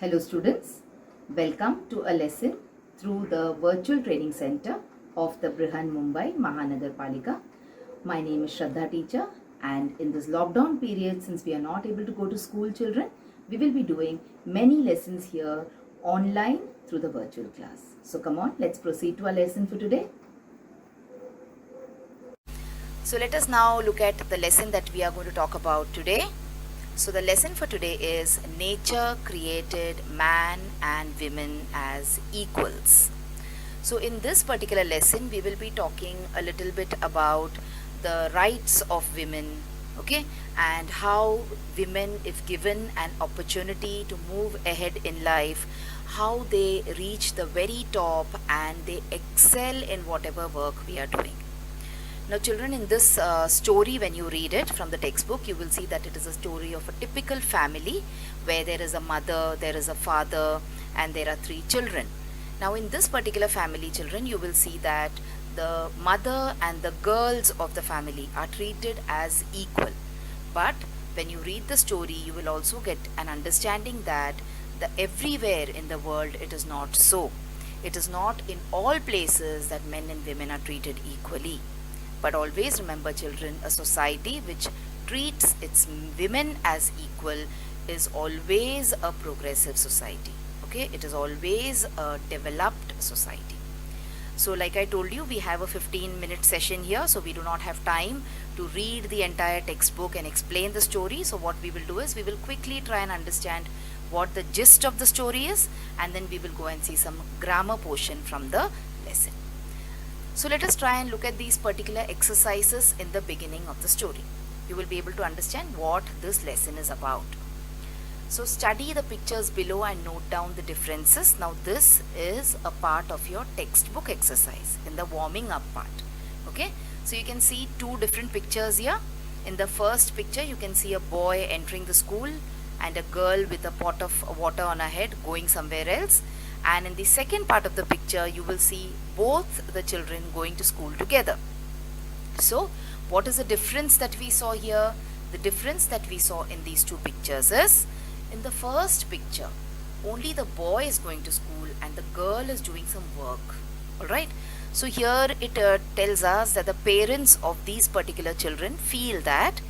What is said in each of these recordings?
Hello students, welcome to a lesson through the virtual training center of the Brihan Mumbai Mahanagar Palika. My name is Shraddha teacher, and in this lockdown period, since we are not able to go to school, children, we will be doing many lessons here online through the virtual class. So come on, let's proceed to our lesson for today. So let us now look at the lesson that we are going to talk about today. So the lesson for today is nature created man and women as equals. So in this particular lesson we will be talking a little bit about the rights of women, okay, and how women, if given an opportunity to move ahead in life, how they reach the very top and they excel in whatever work we are doing. Now children, in this story, when you read it from the textbook, you will see that it is a story of a typical family where there is a mother, there is a father, and there are 3 children. Now in this particular family, children, you will see that the mother and the girls of the family are treated as equal. But when you read the story, you will also get an understanding that everywhere in the world it is not so. It is not in all places that men and women are treated equally. But always remember, children, a society which treats its women as equal is always a progressive society. Okay, it is always a developed society. So like I told you, we have a 15-minute session here, so we do not have time to read the entire textbook and explain the story. So what we will do is we will quickly try and understand what the gist of the story is, and then we will go and see some grammar portion from the lesson. So let us try and look at these particular exercises in the beginning of the story. You will be able to understand what this lesson is about. So study the pictures below and note down the differences. Now this is a part of your textbook exercise in the warming up part. Okay, so you can see 2 different pictures here. In the first picture you can see a boy entering the school and a girl with a pot of water on her head going somewhere else. And in the second part of the picture you will see both the children going to school together. So what is the difference that we saw here? The difference that we saw in these 2 pictures is, in the first picture only the boy is going to school and the girl is doing some work. Alright, so here it tells us that the parents of these particular children feel that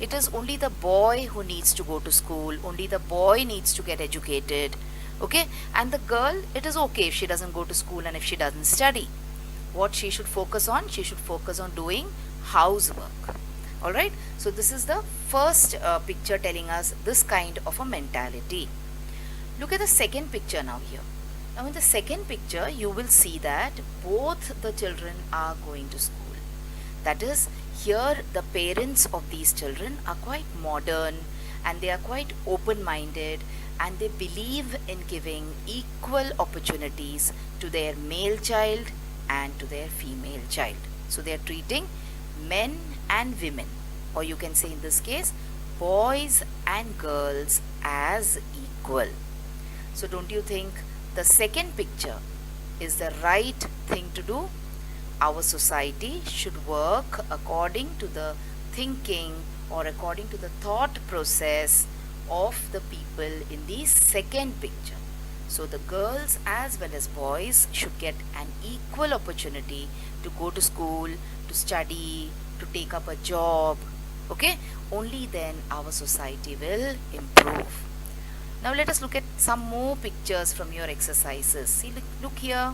it is only the boy who needs to go to school, only the boy needs to get educated. Okay, and the girl, it is okay if she doesn't go to school and if she doesn't study. What she should focus on? She should focus on doing housework. Alright, so this is the first picture telling us this kind of a mentality. Look at the second picture now here. Now in the second picture you will see that both the children are going to school. That is, here the parents of these children are quite modern and they are quite open-minded, and they believe in giving equal opportunities to their male child and to their female child. So they are treating men and women, or you can say in this case boys and girls, as equal. So don't you think the second picture is the right thing to do? Our society should work according to the thinking or according to the thought process of the people in the second picture. So the girls as well as boys should get an equal opportunity to go to school, to study, to take up a job. Okay, only then our society will improve. Now let us look at some more pictures from your exercises. See, look here.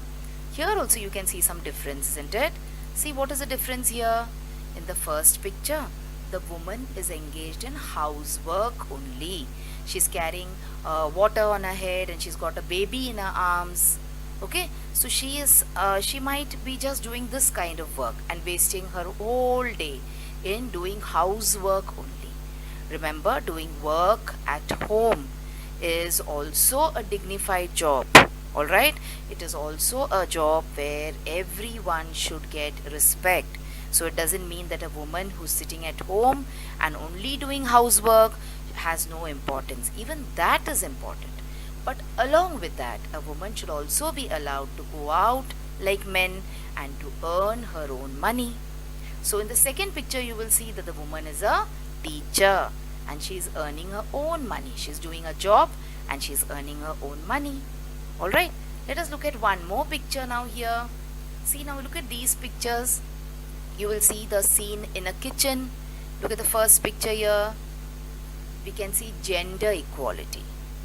Here also you can see some difference, isn't it? See, what is the difference here? In the first picture, the woman is engaged in housework only. She's carrying water on her head and she's got a baby in her arms. Okay, so she might be just doing this kind of work and wasting her whole day in doing housework only. Remember, doing work at home is also a dignified job. Alright, it is also a job where everyone should get respect. So it doesn't mean that a woman who's sitting at home and only doing housework has no importance. Even that is important. But along with that, a woman should also be allowed to go out like men and to earn her own money. So in the second picture you will see that the woman is a teacher and she's earning her own money. She's doing a job and she's earning her own money. Alright, let us look at one more picture now here. See, now look at these pictures. You will see the scene in a kitchen. Look at the first picture here. We can see gender equality.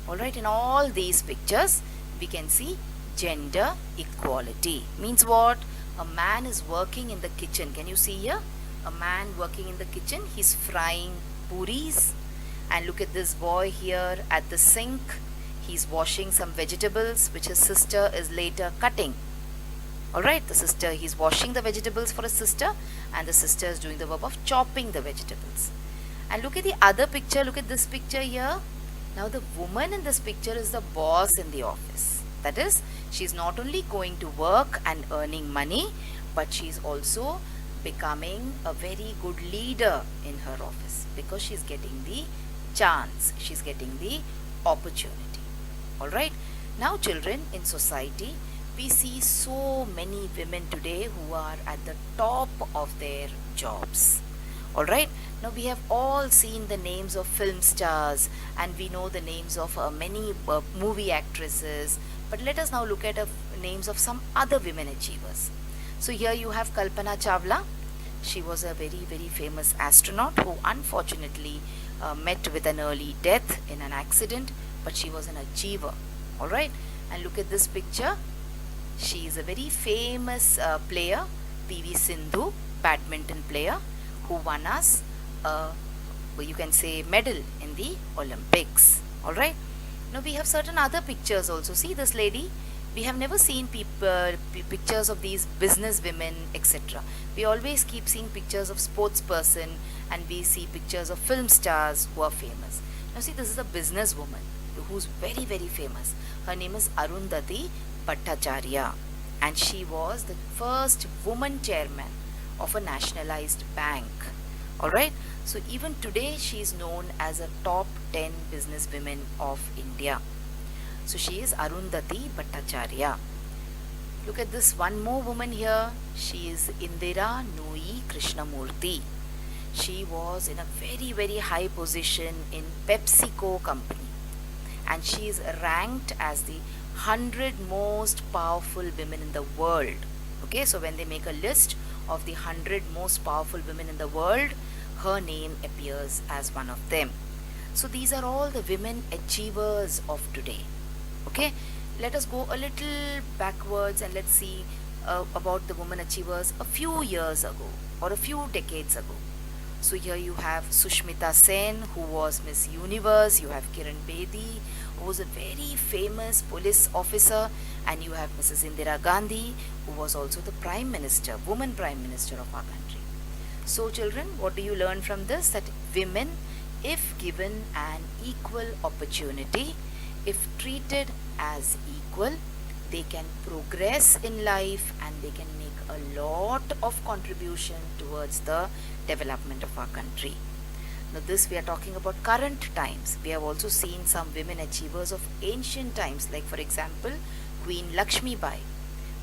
Alright, in all these pictures we can see gender equality. Means what? A man is working in the kitchen. Can you see here? A man working in the kitchen. He's frying puris. And look at this boy here at the sink. He's washing some vegetables which his sister is later cutting. Alright, he's washing the vegetables for his sister, and the sister is doing the work of chopping the vegetables. And look at the other picture. Look at this picture here. Now the woman in this picture is the boss in the office. That is, she's not only going to work and earning money, but she's also becoming a very good leader in her office, because she's getting the chance, she's getting the opportunity. Alright, now children, in society we see so many women today who are at the top of their jobs. Alright, now we have all seen the names of film stars, and we know the names of many movie actresses, but let us now look at names of some other women achievers. So here you have Kalpana Chawla. She was a very, very famous astronaut who unfortunately met with an early death in an accident, but she was an achiever. Alright, and look at this picture. She is a very famous player, PV Sindhu, badminton player, who won us you can say medal in the Olympics. Alright, now we have certain other pictures also. See this lady. We have never seen pictures of these business women, etc. We always keep seeing pictures of sports person, and we see pictures of film stars who are famous. Now see, this is a business woman who's very, very famous. Her name is Arundhati Bhattacharya, and she was the first woman chairman of a nationalized bank. Alright, so even today she is known as a top 10 businesswomen of India. So she is Arundhati Bhattacharya. Look at this one more woman here. She is Indira Nooyi Krishnamurthy. She was in a very, very high position in PepsiCo company, and she is ranked as the 100 most powerful women in the world. Okay, so when they make a list of the 100 most powerful women in the world, her name appears as one of them. So these are all the women achievers of today. Okay, let us go a little backwards and let's see about the women achievers a few years ago or a few decades ago. So here you have Sushmita Sen, who was Miss Universe. You have Kiran Bedi, who was a very famous police officer, and you have Mrs. Indira Gandhi, who was also the Prime Minister, woman Prime Minister of our country. So children, what do you learn from this? That women, if given an equal opportunity, if treated as equal, they can progress in life and they can make a lot of contribution towards the development of our country. Now this we are talking about current times. We have also seen some women achievers of ancient times, like for example Queen Lakshmi Bai.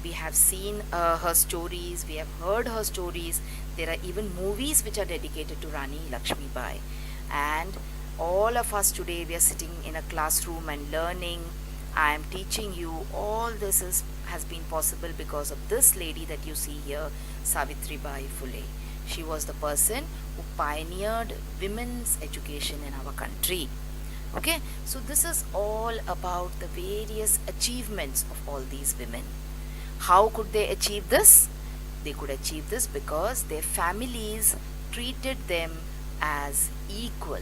We have seen her stories, we have heard her stories. There are even movies which are dedicated to Rani Lakshmi Bai. And all of us today, we are sitting in a classroom and learning. I am teaching you. All this has been possible because of this lady that you see here, Savitribai Phule. She was the person who pioneered women's education in our country. Okay, so this is all about the various achievements of all these women. How could they achieve this? They could achieve this because their families treated them as equal.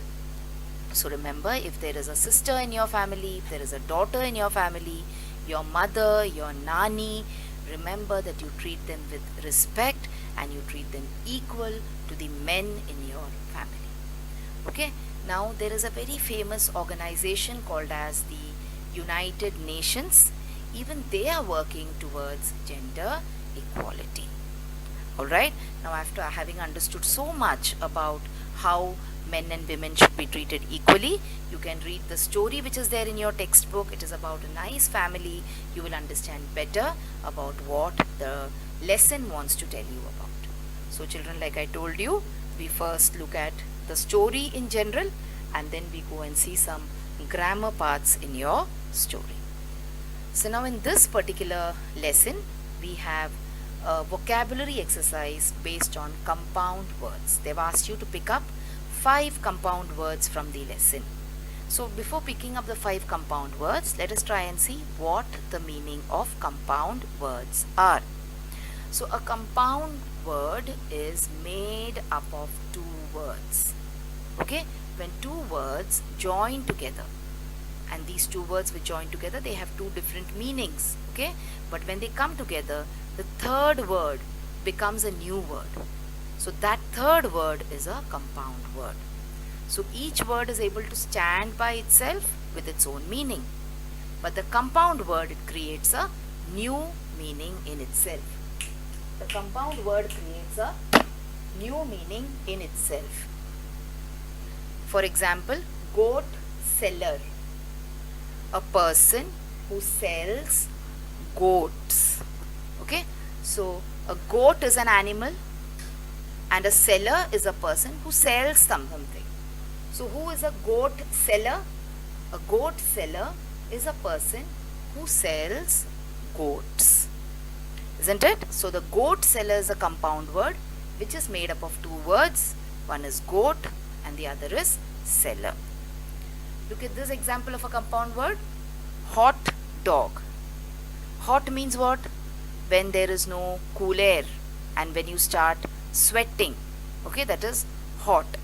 So remember, if there is a sister in your family, if there is a daughter in your family, your mother, your nani, remember that you treat them with respect and you treat them equal to the men in your family. Okay, now there is a very famous organization called as the United Nations. Even they are working towards gender equality. Alright, now after having understood so much about how men and women should be treated equally, you can read the story which is there in your textbook. It is about a nice family. You will understand better about what the lesson wants to tell you about. So children, like I told you, we first look at the story in general, and then we go and see some grammar parts in your story. So now in this particular lesson, we have a vocabulary exercise based on compound words. They've asked you to pick up 5 compound words from the lesson. So before picking up the 5 compound words, let us try and see what the meaning of compound words are. So a compound word is made up of 2 words. Okay, when 2 words join together, and these 2 words which join together, they have 2 different meanings. Okay, but when they come together, the third word becomes a new word. So that third word is a compound word. So each word is able to stand by itself with its own meaning, but the compound word, it creates a new meaning in itself. The compound word creates a new meaning in itself. For example, goat seller, a person who sells goats. Okay, so a goat is an animal and a seller is a person who sells something. So who is a goat seller? A goat seller is a person who sells goats, isn't it? So the goat seller is a compound word which is made up of 2 words. One is goat and the other is seller. Look at this example of a compound word. Hot dog. Hot means what? When there is no cool air and when you start sweating. Okay, that is hot.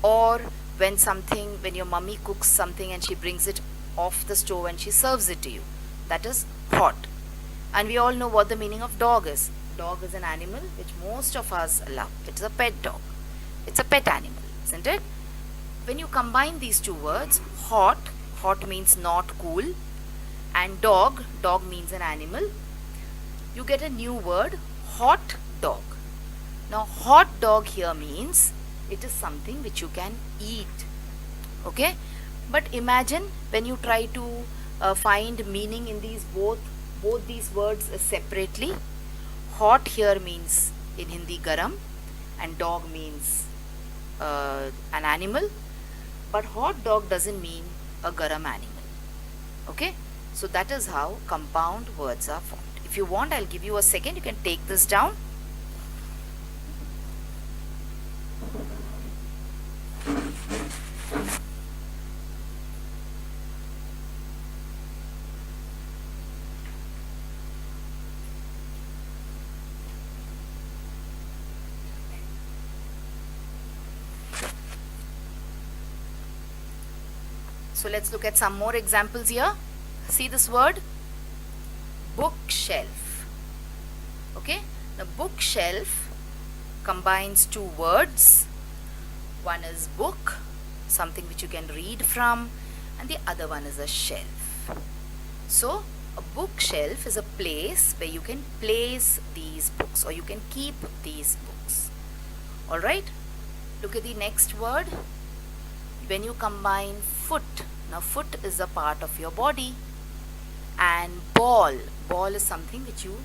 Or when your mummy cooks something and she brings it off the stove and she serves it to you, that is hot. And we all know what the meaning of dog is. Dog is an animal which most of us love. It's a pet dog. It's a pet animal, isn't it? When you combine these 2 words, hot means not cool, and dog means an animal, you get a new word, hot dog. Now hot dog here means it is something which you can eat. Okay, but imagine when you try to find meaning in these both these words separately. Hot here means in Hindi garam and dog means an animal, but hot dog doesn't mean a garam animal. Okay, so that is how compound words are formed. If you want, I'll give you a second, you can take this down. So let's look at some more examples here. See this word, bookshelf. Okay, the bookshelf combines 2 words. One is book, something which you can read from, and the other one is a shelf. So a bookshelf is a place where you can place these books or you can keep these books. Alright, look at the next word. When you combine foot, now foot is a part of your body, and ball is something which you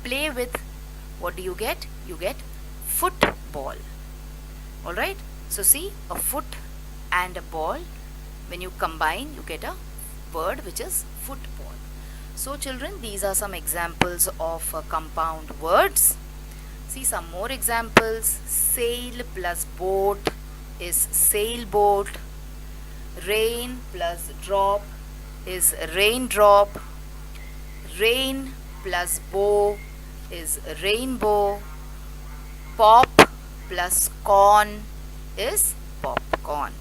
play with. What do you get? You get football. Alright, so see, a foot and a ball, when you combine you get a word which is football. So children, these are some examples of compound words. See some more examples. Sail plus boat is sailboat. Rain plus drop is raindrop. Rain plus bow is rainbow. Pop plus corn is popcorn.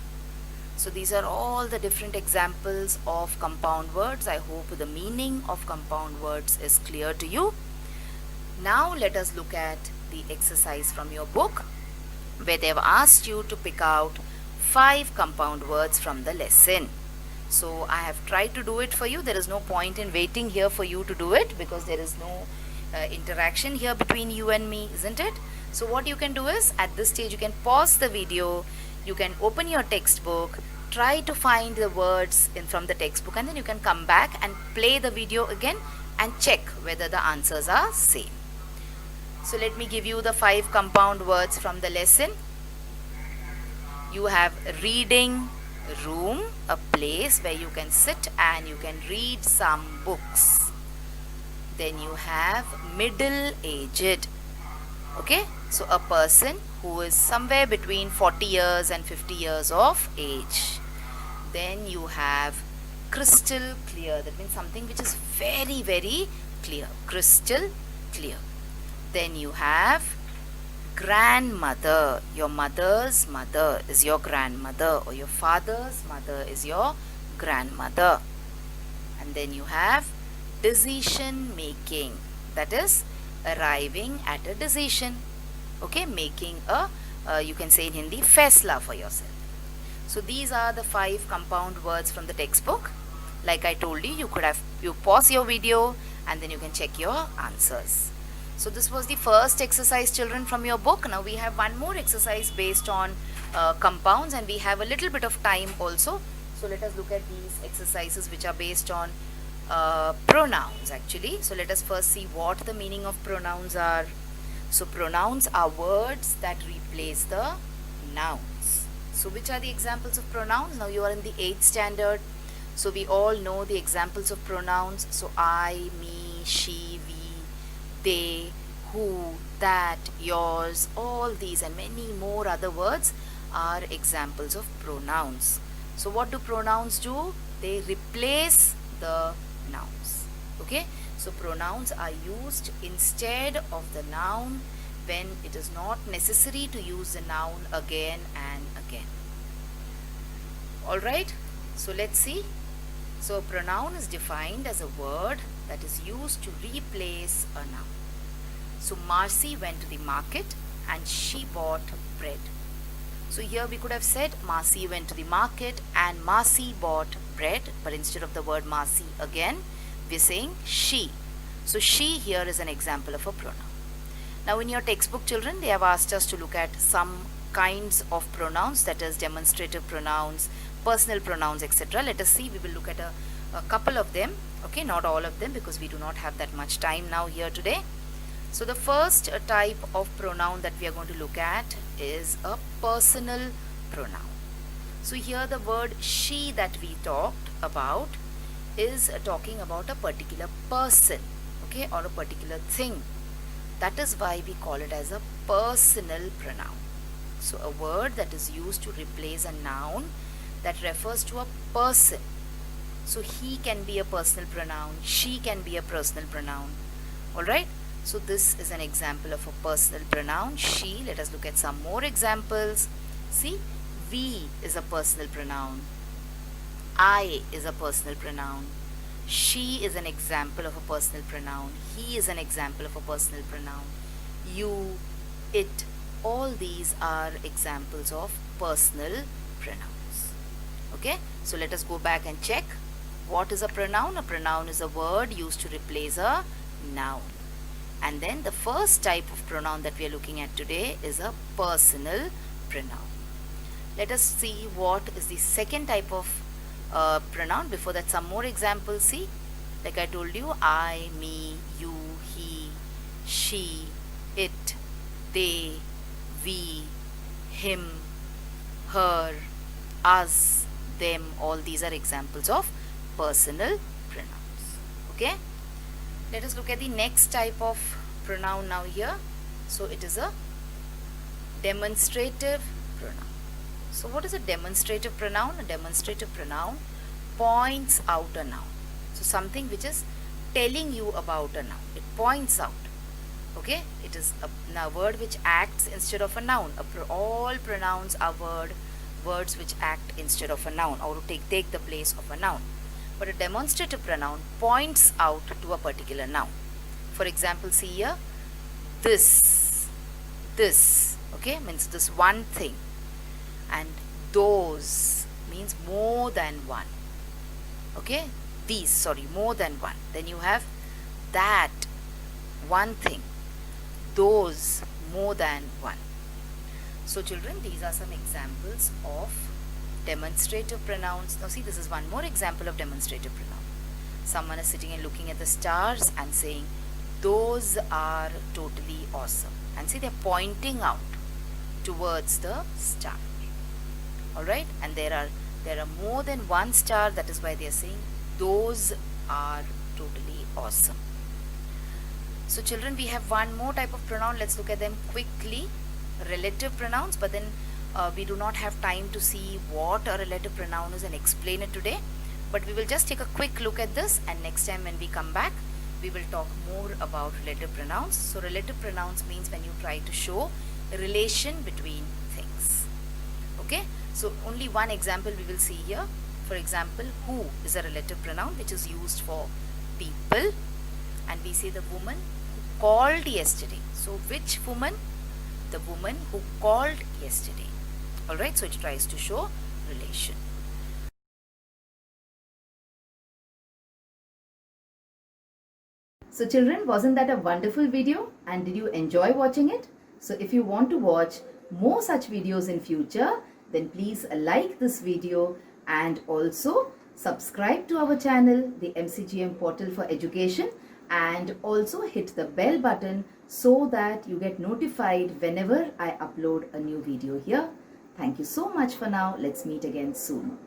So these are all the different examples of compound words. I hope the meaning of compound words is clear to you. Now let us look at the exercise from your book, where they have asked you to pick out 5 compound words from the lesson. So I have tried to do it for you. There is no point in waiting here for you to do it because there is no interaction here between you and me, isn't it? So what you can do is, at this stage you can pause the video, you can open your textbook, try to find the words from the textbook, and then you can come back and play the video again and check whether the answers are same. So let me give you the 5 compound words from the lesson. You have reading, room, a place where you can sit and you can read some books. Then you have middle aged. Okay, so a person who is somewhere between 40 years and 50 years of age. Then you have crystal clear, that means something which is very, very clear, crystal clear. Then you have grandmother, your mother's mother is your grandmother, or your father's mother is your grandmother. And then you have decision making, that is arriving at a decision, okay, making a you can say in Hindi faisla for yourself. So these are the 5 compound words from the textbook. Like I told you, you pause your video and then you can check your answers. So this was the first exercise, children, from your book. Now we have one more exercise based on compounds, and we have a little bit of time also. So let us look at these exercises which are based on pronouns actually. So let us first see what the meaning of pronouns are. So pronouns are words that replace the nouns. So which are the examples of pronouns? Now you are in the 8th standard. So we all know the examples of pronouns. So I, me, she, we, they, who, that, yours, all these and many more other words are examples of pronouns. So what do pronouns do? They replace the nouns. Okay, so pronouns are used instead of the noun when it is not necessary to use the noun again and again. Alright, so let's see. So a pronoun is defined as a word that is used to replace a noun. So Marcy went to the market and she bought bread. So here we could have said Marcy went to the market and Marcy bought bread, but instead of the word Marcy again, we are saying she. So she here is an example of a pronoun. Now in your textbook, children, they have asked us to look at some kinds of pronouns, that is demonstrative pronouns, personal pronouns, etc. Let us see, we will look at a couple of them, okay, not all of them because we do not have that much time now here today. So the first type of pronoun that we are going to look at is a personal pronoun. So here the word she that we talked about is talking about a particular person, okay, or a particular thing. That is why we call it as a personal pronoun. So a word that is used to replace a noun that refers to a person. So he can be a personal pronoun, she can be a personal pronoun. Alright, so this is an example of a personal pronoun, she. Let us look at some more examples. See, we is a personal pronoun, I is a personal pronoun, she is an example of a personal pronoun, he is an example of a personal pronoun, you, it, all these are examples of personal pronouns. Okay, so let us go back and check. What is a pronoun? A pronoun is a word used to replace a noun. And then the first type of pronoun that we are looking at today is a personal pronoun. Let us see what is the second type of pronoun. Before that, some more examples. See, like I told you, I, me, you, he, she, it, they, we, him, her, us, them, all these are examples of personal pronouns. Okay, let us look at the next type of pronoun now here. So it is a demonstrative pronoun. So what is a demonstrative pronoun? A demonstrative pronoun points out a noun. So something which is telling you about a noun, it points out. Okay, it is a word which acts instead of a noun. All pronouns are words which act instead of a noun, or to take the place of a noun. But a demonstrative pronoun points out to a particular noun. For example, see here, this, okay, means this one thing, and those means more than one. Okay, these, sorry, more than one. Then you have that, one thing, those, more than one. So children, these are some examples of demonstrative pronouns. Now see, this is one more example of demonstrative pronoun. Someone is sitting and looking at the stars and saying, those are totally awesome. And see, they're pointing out towards the star. Alright, and there are There are more than one star, that is why they are saying those are totally awesome. So children, we have one more type of pronoun. Let's look at them quickly. Relative pronouns, but then we do not have time to see what a relative pronoun is and explain it today. But we will just take a quick look at this, and next time when we come back, we will talk more about relative pronouns. So relative pronouns means when you try to show a relation between things. Okay, so only one example we will see here. For example, who is a relative pronoun which is used for people, and we say the woman who called yesterday. So which woman? The woman who called yesterday. Alright, so it tries to show relation. So children, wasn't that a wonderful video? And did you enjoy watching it? So if you want to watch more such videos in future, then please like this video and also subscribe to our channel, the MCGM Portal for Education, and also hit the bell button so that you get notified whenever I upload a new video here. Thank you so much for now. Let's meet again soon.